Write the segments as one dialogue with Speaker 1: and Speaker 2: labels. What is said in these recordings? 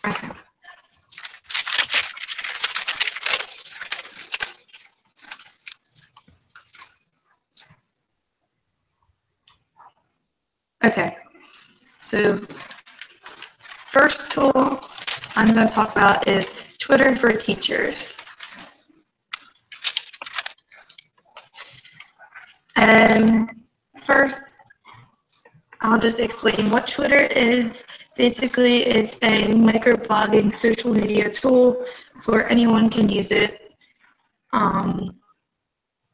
Speaker 1: Okay. Okay, so first tool I'm going to talk about is Twitter for Teachers. And first, I'll just explain what Twitter is. Basically, it's a microblogging social media tool where anyone can use it.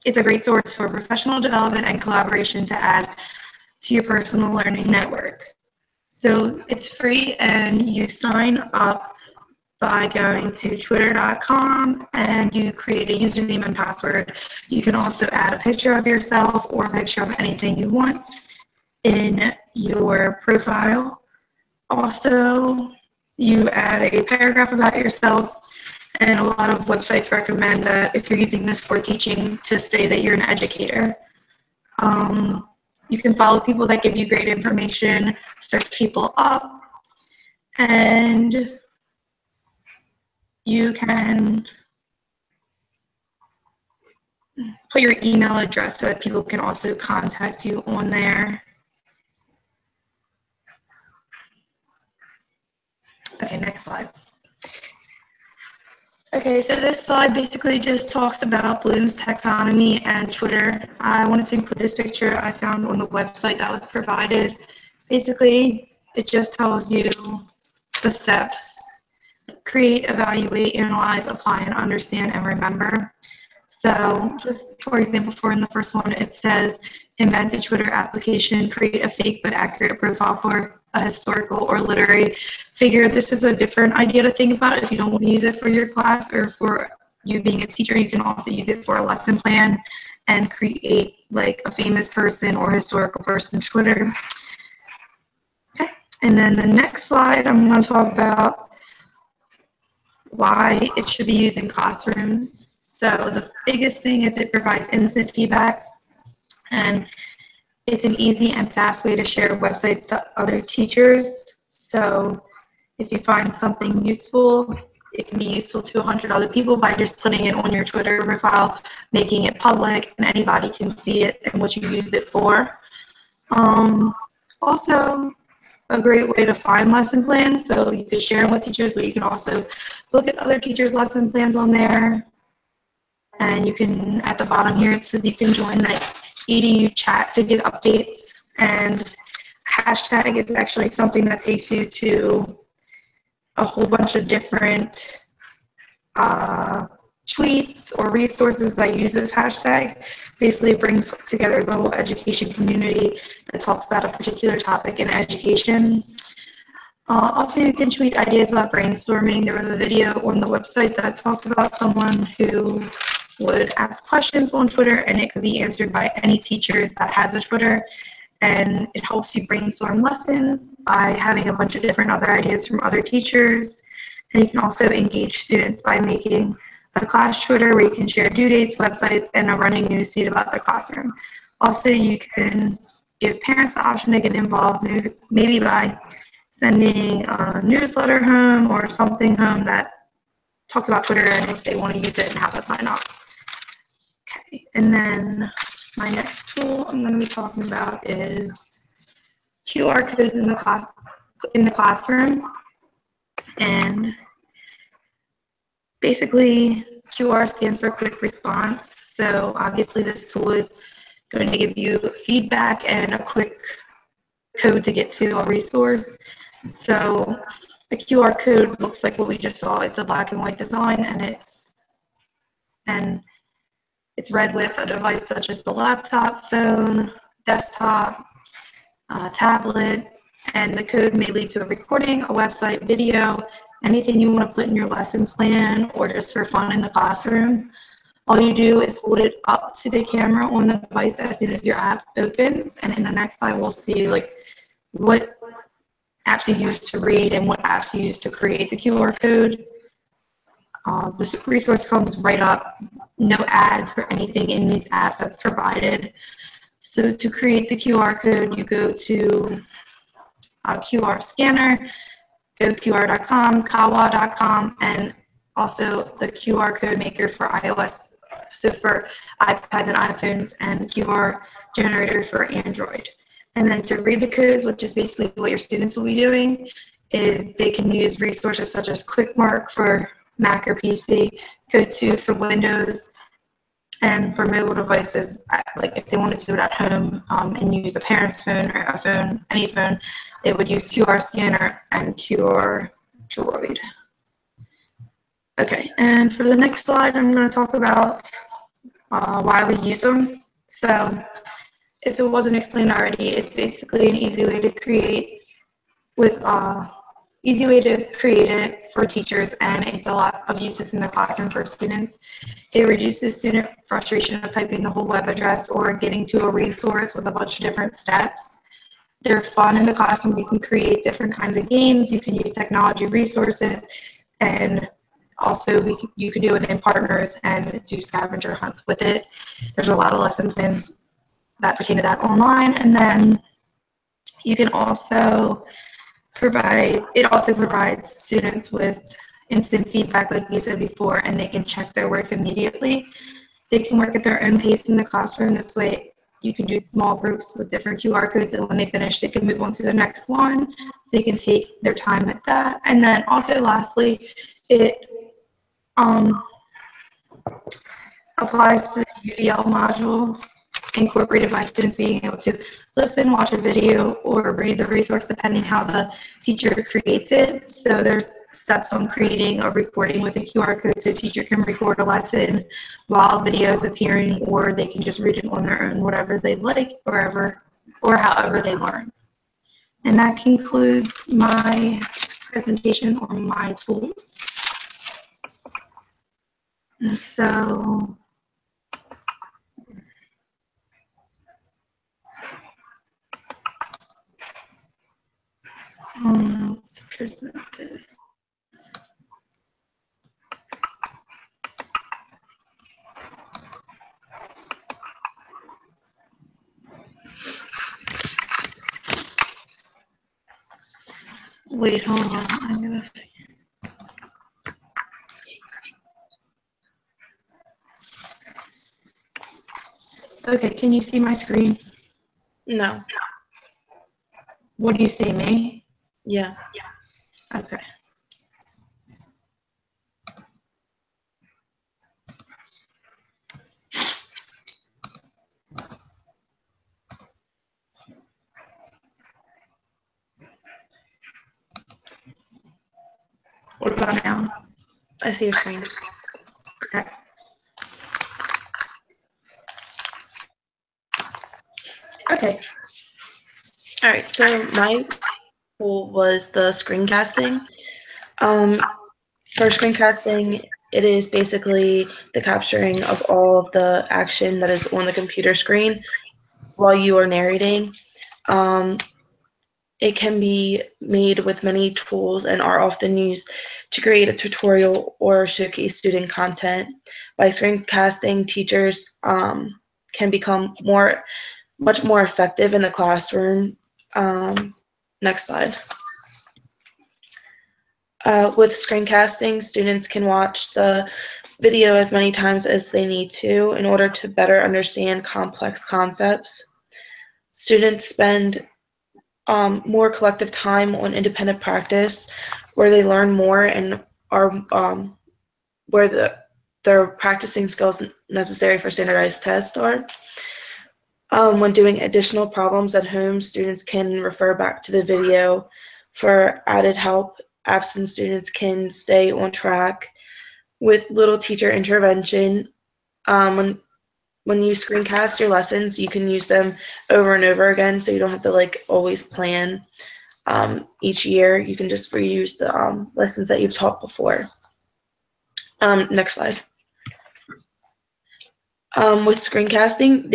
Speaker 1: It's a great source for professional development and collaboration to add to your personal learning network. So it's free, and you sign up by going to twitter.com and you create a username and password. You can also add a picture of yourself or a picture of anything you want in your profile. Also, you add a paragraph about yourself, and a lot of websites recommend that if you're using this for teaching to say that you're an educator. You can follow people that give you great information, search people up, and you can put your email address so that people can also contact you on there. Okay, next slide. Okay, so this slide basically just talks about Bloom's taxonomy and Twitter. I wanted to include this picture I found on the website that was provided. Basically, it just tells you the steps: create, evaluate, analyze, apply, and understand, and remember. So just for example, in the first one, it says invent a Twitter application, create a fake but accurate profile for a historical or literary figure. This is a different idea to think about. If you don't want to use it for your class or for you being a teacher, you can also use it for a lesson plan and create like a famous person or historical person's Twitter. Okay. And then the next slide, I'm going to talk about why it should be used in classrooms. So the biggest thing is it provides instant feedback, and it's an easy and fast way to share websites to other teachers. So if you find something useful, it can be useful to 100 other people by just putting it on your Twitter profile, making it public, and anybody can see it and what you use it for. Also, a great way to find lesson plans. So you can share them with teachers, but you can also look at other teachers' lesson plans on there. And you can, at the bottom here, it says you can join the EDU chat to get updates. And hashtag is actually something that takes you to a whole bunch of different tweets or resources that use this hashtag. Basically, it brings together the whole education community that talks about a particular topic in education. Also, you can tweet ideas about brainstorming. There was a video on the website that talked about someone who would ask questions on Twitter, and it could be answered by any teachers that has a Twitter. And it helps you brainstorm lessons by having a bunch of different other ideas from other teachers. And you can also engage students by making a class Twitter where you can share due dates, websites, and a running newsfeed about the classroom. Also, you can give parents the option to get involved, maybe by sending a newsletter home or something home that talks about Twitter, and if they want to use it, and have a sign up. Okay, and then my next tool I'm going to be talking about is QR codes in the classroom. And basically, QR stands for quick response. So obviously this tool is going to give you feedback and a quick code to get to a resource. So a QR code looks like what we just saw. It's a black and white design, and it's read with a device such as the laptop, phone, desktop, tablet, and the code may lead to a recording, a website, video, anything you want to put in your lesson plan or just for fun in the classroom. All you do is hold it up to the camera on the device as soon as your app opens, and in the next slide we'll see like what apps you use to read and what apps you use to create the QR code. This resource comes right up, no ads for anything in these apps that's provided. So to create the QR code, you go to a QR scanner, GoQR.com, Kawa.com, and also the QR code maker for iOS, so for iPads and iPhones, and QR generator for Android. And then to read the codes, which is basically what your students will be doing, is they can use resources such as QuickMark for Mac or PC, Code2 for Windows, and for mobile devices, like if they wanted to do it at home and use a parent's phone or a phone, any phone, they would use QR Scanner and QR Droid. Okay, and for the next slide, I'm going to talk about why we use them. So if it wasn't explained already, it's basically an easy way to create it for teachers, and it's a lot of uses in the classroom for students. It reduces student frustration of typing the whole web address or getting to a resource with a bunch of different steps. They're fun in the classroom. You can create different kinds of games. You can use technology resources, and also you can do it in partners and do scavenger hunts with it. There's a lot of lesson plans that pertain to that online, and then you can also it also provides students with instant feedback, like we said before, and they can check their work immediately. They can work at their own pace in the classroom. This way, you can do small groups with different QR codes, and when they finish, they can move on to the next one. They can take their time at that. And then also, lastly, it applies to the UDL module, incorporated by students being able to listen, watch a video, or read the resource depending how the teacher creates it. So there's steps on creating a recording with a QR code so a teacher can record a lesson while video is appearing, or they can just read it on their own, whatever they like, or however they learn. And that concludes my presentation on my tools. So let's present this. Wait, hold on. I'm gonna. Okay, can you see my screen?
Speaker 2: No.
Speaker 1: What do you see, me?
Speaker 2: Yeah.
Speaker 1: Okay. What about now?
Speaker 2: I see your screen.
Speaker 1: Okay. Okay.
Speaker 2: All right, so my tool was the screencasting. For screencasting, it is basically the capturing of all of the action that is on the computer screen while you are narrating. It can be made with many tools and are often used to create a tutorial or showcase student content. By screencasting, teachers can become much more effective in the classroom. Next slide. With screencasting, students can watch the video as many times as they need to in order to better understand complex concepts. Students spend more collective time on independent practice, where they learn more and are where their practicing skills necessary for standardized tests are. When doing additional problems at home, students can refer back to the video for added help. Absent students can stay on track with little teacher intervention. When you screencast your lessons, you can use them over and over again, so you don't have to always plan each year. You can just reuse the lessons that you've taught before. Next slide. With screencasting,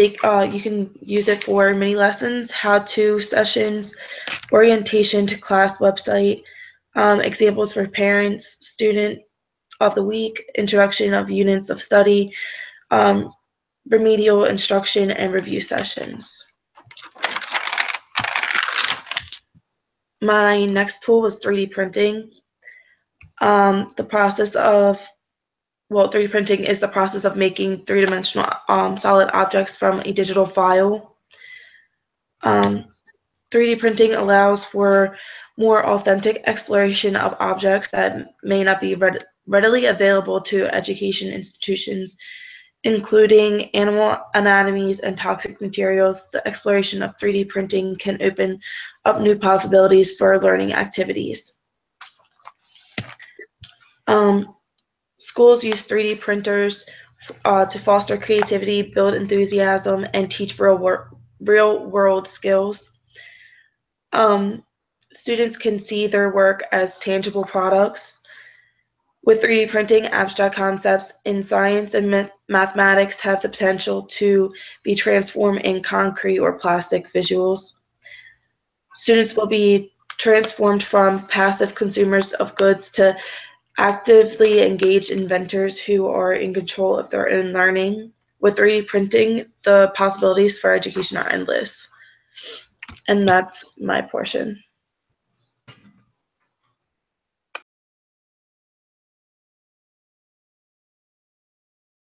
Speaker 2: you can use it for mini lessons, how-to sessions, orientation to class website, examples for parents, student of the week, introduction of units of study, remedial instruction, and review sessions. My next tool was 3D printing. 3D printing is the process of making three-dimensional solid objects from a digital file. 3D printing allows for more authentic exploration of objects that may not be readily available to education institutions, including animal anatomies and toxic materials. The exploration of 3D printing can open up new possibilities for learning activities. Schools use 3D printers to foster creativity, build enthusiasm, and teach real-world skills. Students can see their work as tangible products. With 3D printing, abstract concepts in science and mathematics have the potential to be transformed in concrete or plastic visuals. Students will be transformed from passive consumers of goods to actively engaged inventors who are in control of their own learning. With 3D printing, the possibilities for education are endless. And that's my portion.